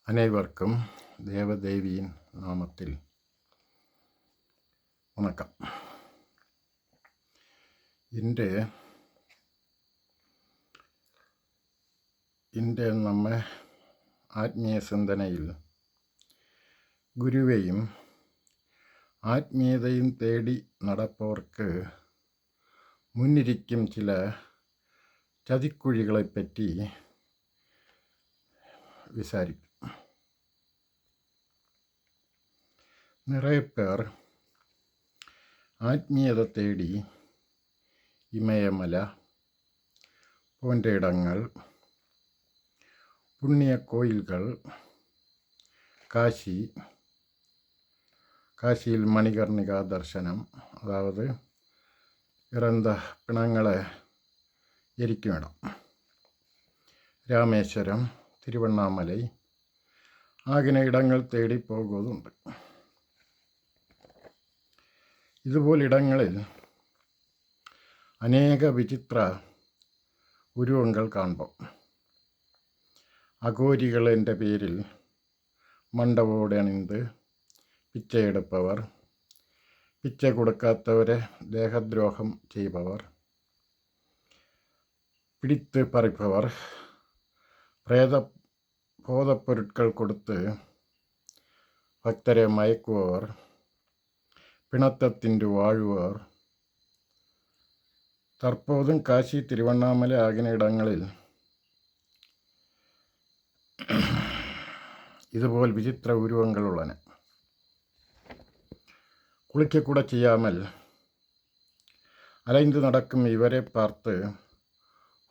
அனைவருக்கும் தேவதேவியின் நாமத்தில் வணக்கம். ഇன்று നമ്മ ആത്മീയ ചിന്തനയിൽ ഗുരുവെയും ആത്മീയതയും തേടി നടപ്പവർക്ക് മുന്നിരിക്കും ചില ചതിക്കുഴികളെപ്പറ്റി വിസാരിക്കും. நிறைய பேர் ஆத்மீயதை தேடி இமயமலை போன்ற இடங்கள், புண்ணிய கோயில்கள், காசியில் மணிகர்ணிகா தரிசனம், அதாவது இறந்த பிணங்களை எரிக்கும் இடம், രാമേശ്വരം, തിരുവണ്ണാമലൈ ആകിയ ഇടങ്ങൾ തേടി പോകുന്നുണ്ട്. ഇതുപോലിടങ്ങളിൽ അനേക വിചിത്ര ഉരുവങ്ങൾ കാണുമ്പോൾ അഘോരികളെൻ്റെ പേരിൽ മണ്ടവോടെ അണിந்து പിച്ചയെടുപ്പവർ, പിച്ച കൊടുക്കാത്തവരെ ദേഹദ്രോഹം ചെയ്യുന്നവർ, പിടിത്ത് പറിപ്പവർ, ബോധപ്പൊരുട്കൾ കൊടുത്ത് ഭക്തരെ മയക്കുവവർ, പിണത്തത്തിൻ്റെ വാഴുവർ, തற்போதுം കാശി, തിരുവണ്ണാമല ആകിയ ഇടങ്ങളിൽ இதுபோல் விசித்திர உருவங்கள் உள்ளன. குளிக்கக்கூட செய்யாமல் அலைந்து நடக்கும் இவரை பார்த்து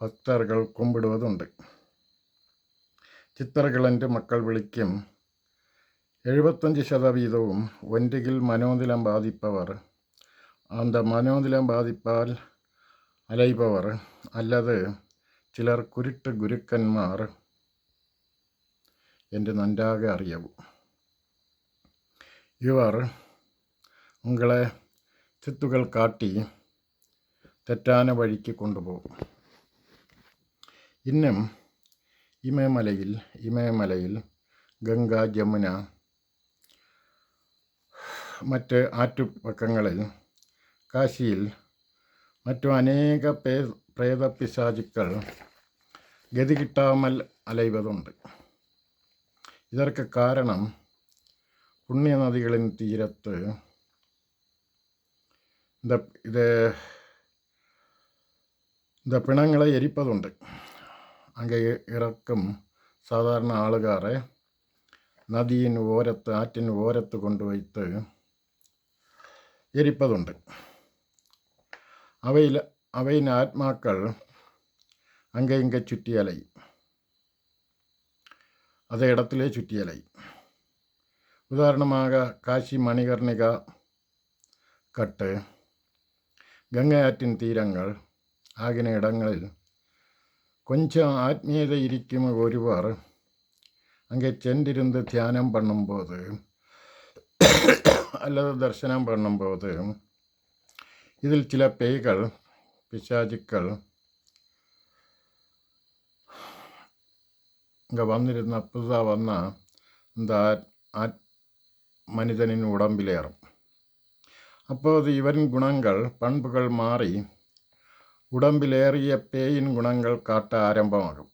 ഭക്തர்கள் കുമ്പിടുവതുണ്ട്. ചിത്തர்கள் என்று மக்கள் വിളിക്കും 75% ഒന്നുകിൽ മനോനിലം ബാധിപ്പവർ, அந்த മനോനിലം ബാധിപ്പാൽ അലൈപവർ, அல்லது ചിലർ കുരുട്ട് ഗുരുക്കന്മാർ என்று நன்றாக அறியவும். இவர் உங்களை சித்துகள் காட்டி തെറ്റാന വഴിക്ക് കൊണ്ടുപോകും. ഇന്നും ഇമയമലയിൽ ഗംഗ, ജമുന, മറ്റ് ആറ്റുപക്കങ്ങളിൽ, കാശിയിൽ മറ്റും അനേക പ്രേതപിശാചുക്കൾ ഗതി കിട്ടാമൽ അലൈവതുണ്ട്. இதற்கு காரணம் புண்ணிய நதிகளின் தீரத்து இந்த பிணங்களை எரிப்பதுண்டு. அங்கே இறக்கும் சாதாரண ஆளுகாரை നദിயின் ഓരത്ത്, ആറ്റിൻ ഓരത്ത് കൊണ്ടുവയ്ത്ത് എരിപ്പതുണ്ട്. അവയിൽ ആത്മാക്കൾ அங்கே இங்கே சுற்றியலை, அதே இடத்திலே சுற்றியலை. உதாரணமாக காசி மணிகர்ணிகா கட்டு, கங்கை ஆற்றின் தீரங்கள் ஆகிய இடங்களில் கொஞ்சம் ஆத்மீயதை இருக்கும் ஒருவர் அங்கே சென்றிருந்து தியானம் பண்ணும்போது அல்லது தரிசனம் பண்ணும்போது இதில் சில பேய்கள், பிசாசுக்கள் இங்கே வந்திருந்த புதுதாக வந்தால் இந்த மனிதனின் உடம்பிலேறும். அப்போது இவரின் குணங்கள், பண்புகள் மாறி உடம்பிலேறிய பேயின் குணங்கள் காட்ட ஆரம்பமாகும்.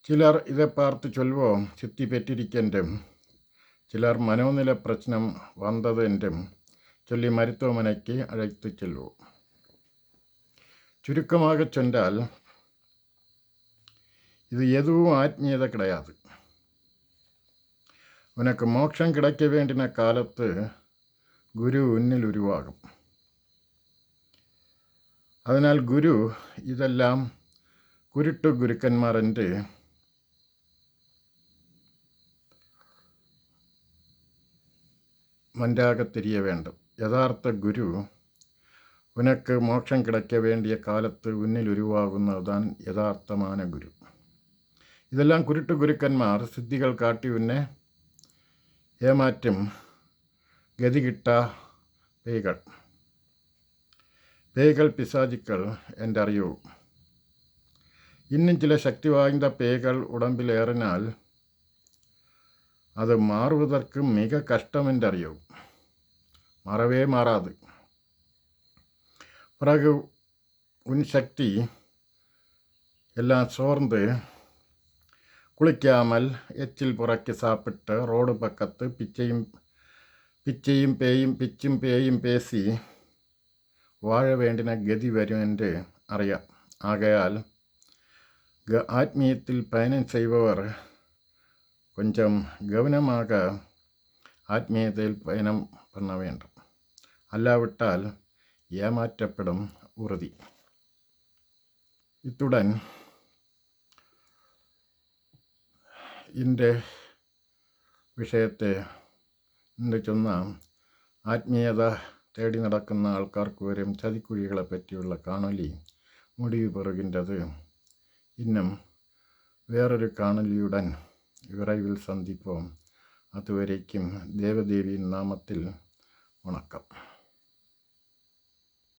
ചിലർ ഇதை பார்த்து சொல்வோம் சித்தி பெற்றிருக்கென்றும், ചിലർ മനോനില പ്രശ്നം വന്നത് என்றும் சொல்லி மருத்துவமனைக்கு அழைத்து செல்வோம். சுருக்கமாக சொன்னால் இது எதுவும் ஆத்மீயதை கிடையாது. உனக்கு மோட்சம் கிடைக்க வேண்டின காலத்து குரு உன்னில் உருவாகும். அதனால் குரு இதெல்லாம் குருட்டு குருக்கന്മാർ என்று நன்றாக தெரிய வேண்டும். யதார்த்த குரு உனக்கு மோட்சம் கிடைக்க வேண்டிய காலத்து உன்னில் உருவாകുന്നതാണ് യഥാർത്ഥமான குரு. ഇതെല്ലാം കുരുട്ട് ഗുരുക്കന്മാർ സിദ്ധികൾ കാട്ടി ഉന്നെ ഏമാറ്റും ഗതികിട്ട പേയ്കൾ പിശാചുക്കൾ എൻ്റെ അറിയൂ. இன்னும் சில சக்தி வாய்ந்த பேய்கள் உடம்பில் ஏறினால் அது மாறுவதற்கு மிக கஷ்டம் என்றறியவும். மாறவே மாறாது. பிறகு உன் சக்தி எல்லாம் சோர்ந்து குளிக்காமல் எச்சில் புறக்கி சாப்பிட்டு ரோடு பக்கத்து பிச்சும் பேயும் பேசி வாழ வேண்டின கதி வரும் என்று அறியாம். ஆகையால் ஆத்மீயத்தில் பயணம் செய்பவர் கொஞ்சம் கவனமாக ஆத்மீயத்தில் பயணம் பண்ண வேண்டும். அல்லாவிட்டால் ஏமாற்றப்படும் உறுதி. இத்துடன் இந்த വിഷയത്തെ ഇന്ന് ചൊന്ന ആത്മീയത തേടി നടക്കുന്ന ആൾക്കാർക്ക് വരും ചതിക്കുഴികളെ പറ്റിയുള്ള കാണലി മുടിവ് പെറുകിൻ്റത്. ഇന്നും വേറൊരു കാണലിയുടൻ വിரைவில் சந்திப்போம். அதுவரைக்கும் தேவதேவியின் நாமத்தில் வணக்கம்.